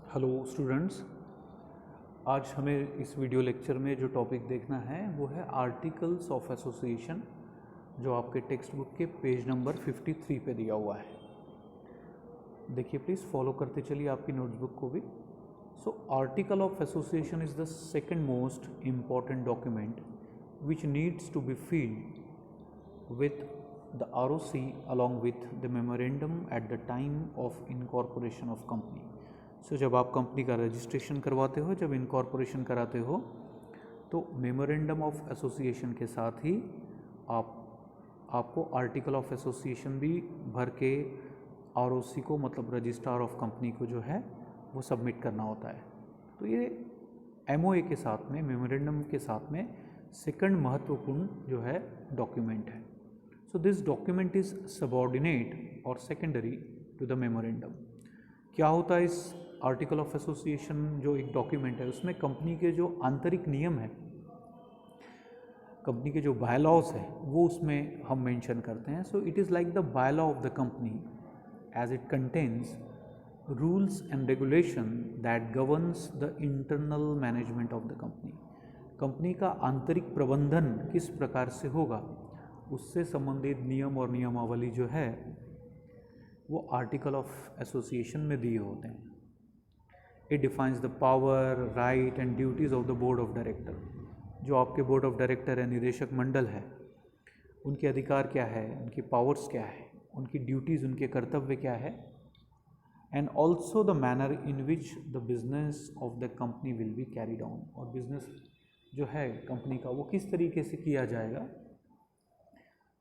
Hello students, आज हमें इस वीडियो लेक्चर में जो टॉपिक देखना है वो है आर्टिकल्स ऑफ एसोसिएशन, जो आपके टेक्स्ट बुक के पेज नंबर 53 पे दिया हुआ है। देखिए, प्लीज़ फॉलो करते चलिए आपकी नोटबुक को भी। So article of association is the second most important document which needs to be filed with the ROC along with the memorandum at the time of incorporation of company। सो जब आप company का registration करवाते हो, जब incorporation कराते हो, तो memorandum of association के साथ ही आपको आर्टिकल ऑफ एसोसिएशन भी भर के ROC को, मतलब रजिस्ट्रार ऑफ कंपनी को जो है वो सबमिट करना होता है। तो ये MOA के साथ में, मेमोरेंडम के साथ में सेकंड महत्वपूर्ण जो है डॉक्यूमेंट है। So this document is subordinate और सेकेंडरी टू द मेमोरेंडम। क्या होता है इस आर्टिकल ऑफ एसोसिएशन जो एक डॉक्यूमेंट है, उसमें कंपनी के जो आंतरिक नियम है, कंपनी के जो बायलॉज है, वो उसमें हम मेंशन करते हैं। So it is like the bylaw of the company as it contains rules and regulation that governs the internal management of the company. Company का आंतरिक प्रबंधन किस प्रकार से होगा, उससे संबंधित नियम और नियमावली जो है वो आर्टिकल ऑफ एसोसिएशन में दिए होते हैं। It defines the power, right and duties of the board of director. जो आपके बोर्ड ऑफ डायरेक्टर है, निदेशक मंडल है, उनके अधिकार क्या है, उनकी पावर्स क्या है, उनकी ड्यूटीज़, उनके कर्तव्य क्या है, and also the manner in which the business of the company will be carried on. और बिजनेस जो है कंपनी का वो किस तरीके से किया जाएगा,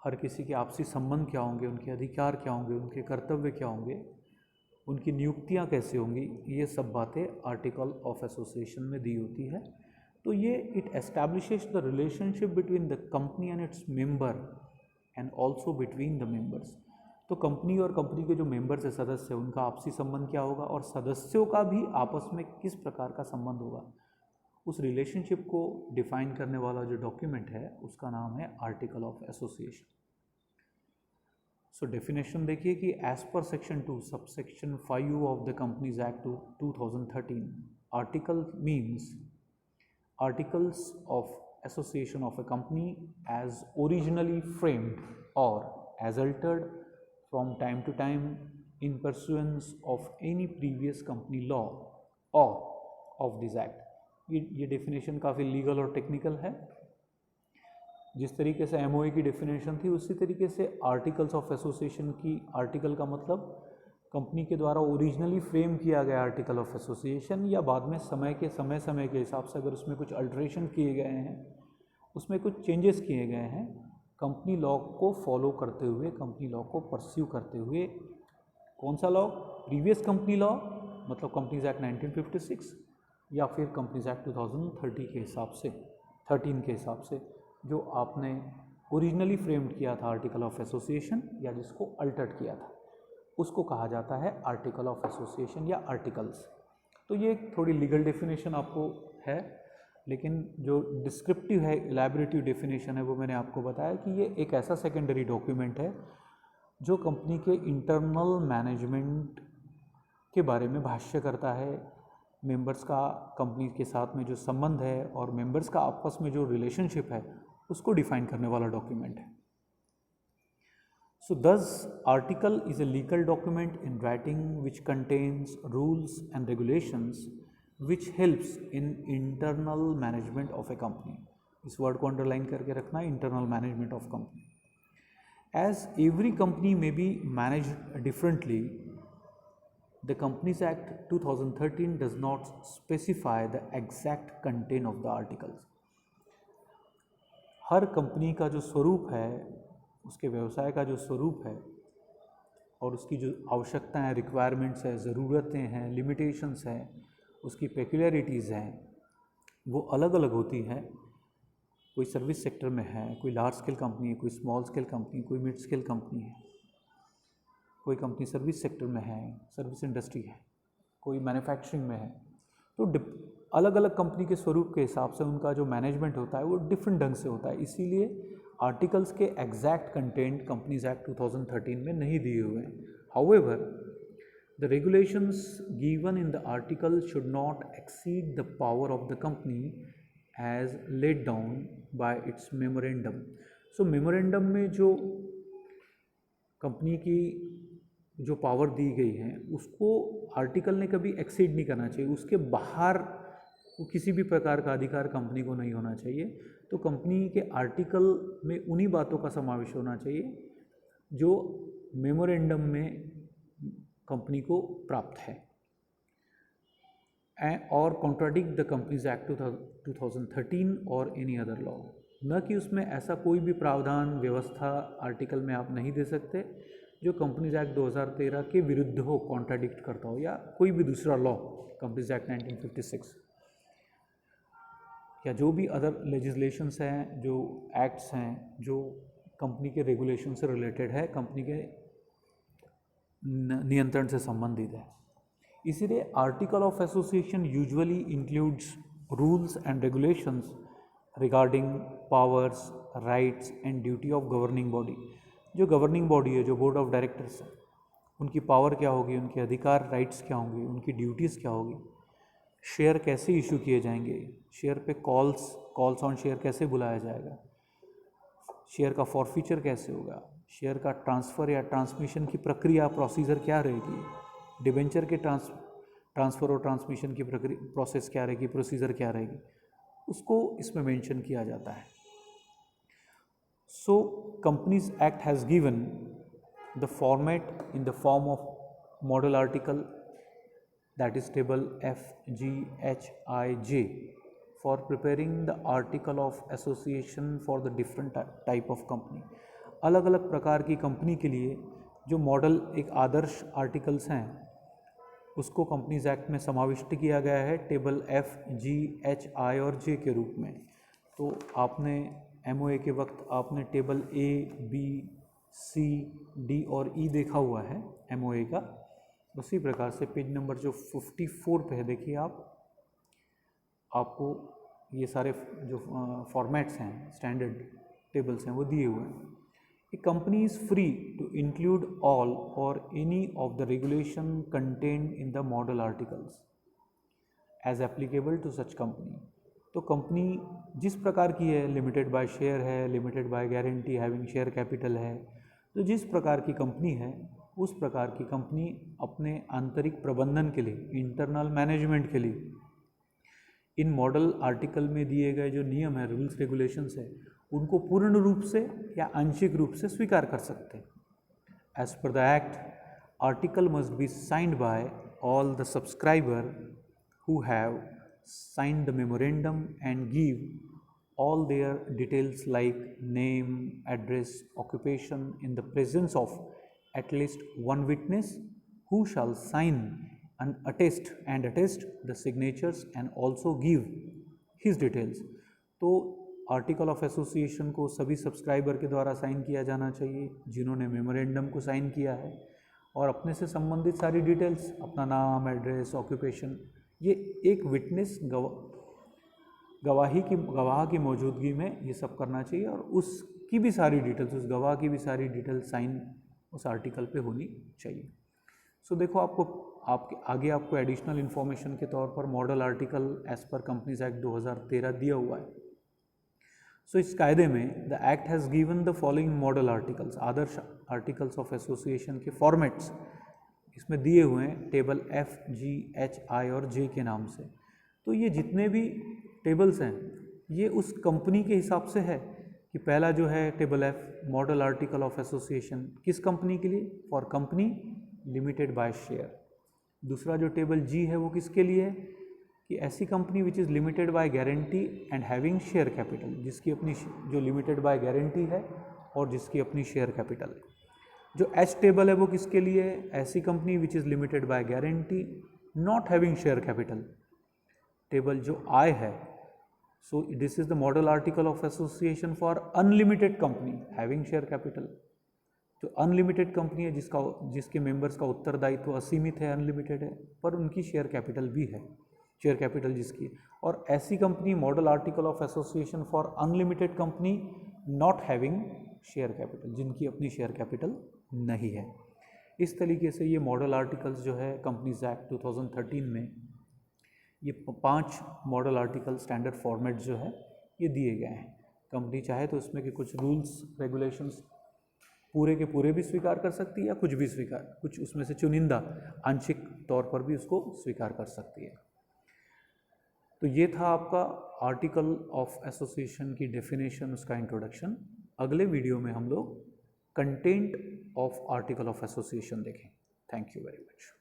हर किसी के आपसी संबंध क्या होंगे, उनके अधिकार क्या होंगे, उनके कर्तव्य क्या होंगे, उनकी नियुक्तियां कैसे होंगी, ये सब बातें आर्टिकल ऑफ एसोसिएशन में दी होती है। तो ये it establishes the relationship between the company and its member and also between the members. तो कंपनी और कंपनी के जो मेंबर्स है, सदस्य, उनका आपसी संबंध क्या होगा और सदस्यों का भी आपस में किस प्रकार का संबंध होगा, उस रिलेशनशिप को डिफाइन करने वाला जो डॉक्यूमेंट है उसका नाम है article of association. So definition देखिए कि as per section 2 subsection 5 of the companies act 2013, article means articles of association of a company as originally framed or as altered from time to time in pursuance of any previous company law or of this act. ये definition काफ़ी legal और technical है। जिस तरीके से MOA की definition थी, उसी तरीके से आर्टिकल्स ऑफ एसोसिएशन की, आर्टिकल का मतलब कंपनी के द्वारा ओरिजिनली फ्रेम किया गया आर्टिकल ऑफ एसोसिएशन, या बाद में समय के हिसाब से अगर उसमें कुछ अल्ट्रेशन किए गए हैं, उसमें कुछ चेंजेस किए गए हैं, कंपनी लॉ को फॉलो करते हुए, कंपनी लॉ को परस्यू करते हुए। कौन सा लॉ? प्रीवियस कंपनी लॉ, मतलब कंपनीज एक्ट 1956, या फिर कंपनीज एक्ट 2013 के हिसाब से, 13 के हिसाब से, जो आपने ओरिजिनली फ्रेम्ड किया था आर्टिकल ऑफ एसोसिएशन, या जिसको अल्टर्ड किया था, उसको कहा जाता है आर्टिकल ऑफ एसोसिएशन या आर्टिकल्स। तो ये थोड़ी लीगल डेफिनेशन आपको है, लेकिन जो डिस्क्रिप्टिव है, इलैबोरेटिव डेफिनेशन है, वो मैंने आपको बताया कि ये एक ऐसा सेकेंडरी डॉक्यूमेंट है जो कंपनी के इंटरनल मैनेजमेंट के बारे में भाष्य करता है। मेंबर्स का कंपनी के साथ में जो संबंध है और मेंबर्स का आपस में जो रिलेशनशिप है, उसको डिफाइन करने वाला डॉक्यूमेंट है। So this article is a legal document in writing which contains rules and regulations which helps in internal management of a company. इस वर्ड को अंडरलाइन करके रखना है, internal management of company. As every company में be manage differently, the Companies Act 2013 does not specify the exact content of the articles। Her company का जो स्वरूप है, उसके व्यवसाय का जो स्वरूप है और उसकी जो आवश्यकताएं, रिक्वायरमेंट्स है, ज़रूरतें हैं, लिमिटेशंस हैं, उसकी पेक्युलरिटीज़ हैं, वो अलग अलग होती हैं। कोई सर्विस सेक्टर में है, कोई लार्ज स्केल कंपनी है, कोई स्मॉल स्केल कंपनी, कोई मिड स्केल कंपनी है, कोई कंपनी सर्विस सेक्टर में है, सर्विस इंडस्ट्री है, कोई मैन्युफैक्चरिंग में है। तो अलग अलग कंपनी के स्वरूप के हिसाब से उनका जो मैनेजमेंट होता है वो डिफरेंट ढंग से होता है। इसीलिए आर्टिकल्स के एग्जैक्ट कंटेंट कंपनीज एक्ट 2013 में नहीं दिए हुए हैं। However The regulations given in the article should not exceed the power of the company as laid down by its memorandum. So memorandum में जो कंपनी की जो पावर दी गई है उसको आर्टिकल ने कभी एक्सीड नहीं करना चाहिए, उसके बाहर किसी भी प्रकार का अधिकार कंपनी को नहीं होना चाहिए। तो कंपनी के आर्टिकल में उन्हीं बातों का समावेश होना चाहिए जो मेमोरेंडम में कंपनी को प्राप्त है और कॉन्ट्राडिक्ट द कंपनीज एक्ट 2013 और एनी अदर लॉ। न कि उसमें ऐसा कोई भी प्रावधान व्यवस्था आर्टिकल में आप नहीं दे सकते जो कंपनीज एक्ट 2013 के विरुद्ध हो, कॉन्ट्राडिक्ट करता हो, या कोई भी दूसरा लॉ, कंपनीज एक्ट 1956 या जो भी अदर लेजिस्लेशंस हैं, जो एक्ट्स हैं जो कंपनी के रेगुलेशन से रिलेटेड है, कंपनी के नियंत्रण से संबंधित है। इसीलिए article of association usually includes rules and regulations regarding powers, rights and duty of governing body. जो गवर्निंग बॉडी है, जो बोर्ड ऑफ डायरेक्टर्स है, उनकी पावर क्या होगी, उनके अधिकार, राइट्स क्या होंगे, उनकी ड्यूटीज़ क्या होगी, शेयर कैसे इशू किए जाएंगे, शेयर पे कॉल्स ऑन शेयर कैसे बुलाया जाएगा, शेयर का फॉरफीचर कैसे होगा, शेयर का ट्रांसफ़र या ट्रांसमिशन की प्रक्रिया, प्रोसीजर क्या रहेगी, डिबेंचर के ट्रांसफ़र और ट्रांसमिशन की प्रोसेस क्या रहेगी, प्रोसीजर क्या रहेगी, उसको इसमें मेंशन किया जाता है। सो companies act has given the format in the form of model article, that is table FGHIJ, for preparing the article of association for the different type of company। अलग अलग प्रकार की कंपनी के लिए जो मॉडल एक आदर्श आर्टिकल्स हैं उसको कंपनीज एक्ट में समाविष्ट किया गया है टेबल FGHI और J के रूप में। तो आपने MOA के वक्त आपने table A, B, C, D और E देखा हुआ है MOA का। उसी प्रकार से पेज नंबर जो 54 पे है, देखिए आपको ये सारे जो फॉर्मेट्स हैं, स्टैंडर्ड टेबल्स हैं, वो दिए हुए हैं। A company is free to include all or any of the regulation contained in the model articles as applicable to such company. तो कंपनी जिस प्रकार की है, लिमिटेड बाय शेयर है, limited by guarantee, having share capital है, तो जिस प्रकार की कंपनी है उस प्रकार की कंपनी अपने आंतरिक प्रबंधन के लिए, इंटरनल मैनेजमेंट के लिए इन मॉडल आर्टिकल में दिए गए जो नियम है, रूल्स रेगुलेशंस है, उनको पूर्ण रूप से या आंशिक रूप से स्वीकार कर सकते हैं। As per the act, article must be signed by all the subscriber who have signed the memorandum and give all their details like name, address, occupation in the presence of at least one witness who shall sign and attest the signatures and also give his details। तो article of association को सभी subscriber के द्वारा sign किया जाना चाहिए जिन्होंने memorandum को साइन किया है, और अपने से संबंधित सारी डिटेल्स, अपना नाम, एड्रेस, ऑक्यूपेशन, ये एक विटनेस गवाह की मौजूदगी में ये सब करना चाहिए, और उसकी भी सारी डिटेल्स, उस गवाह की भी सारी डिटेल्स साइन उस आर्टिकल पे होनी चाहिए। सो देखो आपके आगे आपको एडिशनल इन्फॉर्मेशन के तौर पर model article as per companies act 2013 दिया हुआ है। सो इस कायदे में the act has given the following model articles, आदर्श आर्टिकल्स ऑफ एसोसिएशन के फॉर्मेट्स इसमें दिए हुए हैं टेबल FGHI और J के नाम से। तो ये जितने भी टेबल्स हैं ये उस कंपनी के हिसाब से है कि पहला जो है table F, model article of association, किस कंपनी के लिए, for company limited by share. दूसरा जो टेबल G है वो किसके लिए है कि ऐसी company which is limited by guarantee and having share capital, जिसकी अपनी जो लिमिटेड बाय गारंटी है और जिसकी अपनी शेयर कैपिटल है। जो H टेबल है वो किसके लिए है, ऐसी company which is limited by guarantee not having share capital. Table जो I है, so this is the model article of association for unlimited company having share capital. जो अनलिमिटेड कंपनी है जिसके मेंबर्स का उत्तरदायित्व असीमित है, अनलिमिटेड है, पर उनकी शेयर कैपिटल भी है, शेयर कैपिटल जिसकी। और ऐसी company model article of association for unlimited company not having share capital, जिनकी अपनी शेयर कैपिटल नहीं है। इस तरीके से ये मॉडल आर्टिकल्स जो है कंपनीज एक्ट 2013 में ये 5 मॉडल आर्टिकल स्टैंडर्ड फॉर्मेट जो है ये दिए गए हैं। कंपनी चाहे तो इसमें के कुछ रूल्स रेगुलेशंस पूरे के पूरे भी स्वीकार कर सकती है या कुछ भी कुछ उसमें से चुनिंदा आंशिक तौर पर भी उसको स्वीकार कर सकती है। तो ये था आपका आर्टिकल ऑफ एसोसिएशन की डेफिनेशन, उसका इंट्रोडक्शन। अगले वीडियो में हम लोग content of article of association देखें। Thank you very much.